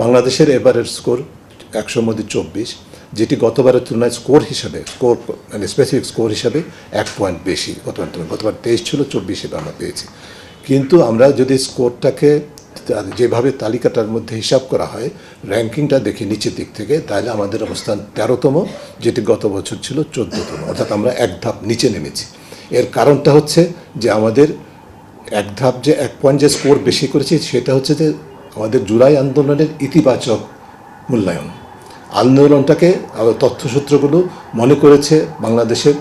বাংলাদেশের এবারের স্কোর 100 মধ্যে 24, যেটি গতবারের তুলনায় স্কোর মানে স্পেসিফিক স্কোর হিসাবে 1 পয়েন্ট বেশি। গতবার 23 ছিল, 24 হিসেবে আমরা পেয়েছি। কিন্তু আমরা যদি স্কোরটাকে যেভাবে তালিকাটার মধ্যে হিসাব করা হয়, র্যাঙ্কিংটা দেখি নিচের দিক থেকে, তাহলে আমাদের অবস্থান 13তম, যেটি গত বছর ছিল 14তম, অর্থাৎ আমরা এক ধাপ নিচে নেমেছি। এর কারণটা হচ্ছে যে আমাদের এক ধাপ যে 1 পয়েন্ট যে স্কোর বেশি করেছি, সেটা হচ্ছে যে আমাদের জুলাই আন্দোলনের ইতিবাচক মূল্যায়ন। আন্দোলনটাকে তথ্যসূত্রগুলো মনে করেছে বাংলাদেশের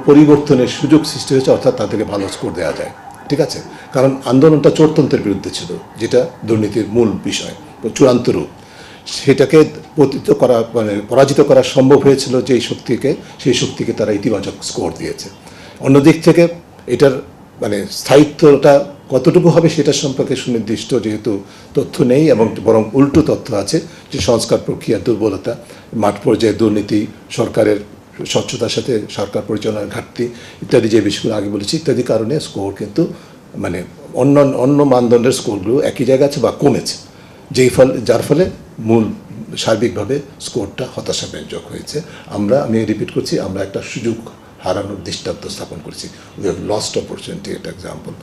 পরিবর্তনের সুযোগ সৃষ্টি হয়েছে, অর্থাৎ তাদেরকে ভালো স্কোর দেওয়া যায়। ঠিক আছে, কারণ আন্দোলনটা চোরতন্ত্রের বিরুদ্ধে ছিল, যেটা দুর্নীতির মূল বিষয়, চূড়ান্ত রূপ। সেটাকে পরাজিত করা সম্ভব হয়েছিল সেই শক্তিকে তারা ইতিবাচক স্কোর দিয়েছে। অন্যদিক থেকে এটার স্থায়িত্বটা কতটুকু হবে সেটার সম্পর্কে সুনির্দিষ্ট যেহেতু তথ্য নেই, এবং বরং উল্টো তথ্য আছে, যে সংস্কার প্রক্রিয়ার দুর্বলতা, মাঠ পর্যায়ে দুর্নীতি, সরকারের স্বচ্ছতার সাথে সরকার পরিচালনার ঘাটতি ইত্যাদি, যে বিষয়গুলো আগে বলেছি, ইত্যাদি কারণে স্কোর কিন্তু অন্য মানদণ্ডের স্কোরগুলো একই জায়গায় আছে বা কমেছে, যার ফলে মূল সার্বিকভাবে স্কোরটা হতাশাব্যঞ্জক হয়েছে। আমি রিপিট করছি, আমরা একটা সুযোগ হারানোর দৃষ্টান্ত স্থাপন করেছি। উই হ্যাভ লস্ট অপরচুনিটি, একটা এক্সাম্পল।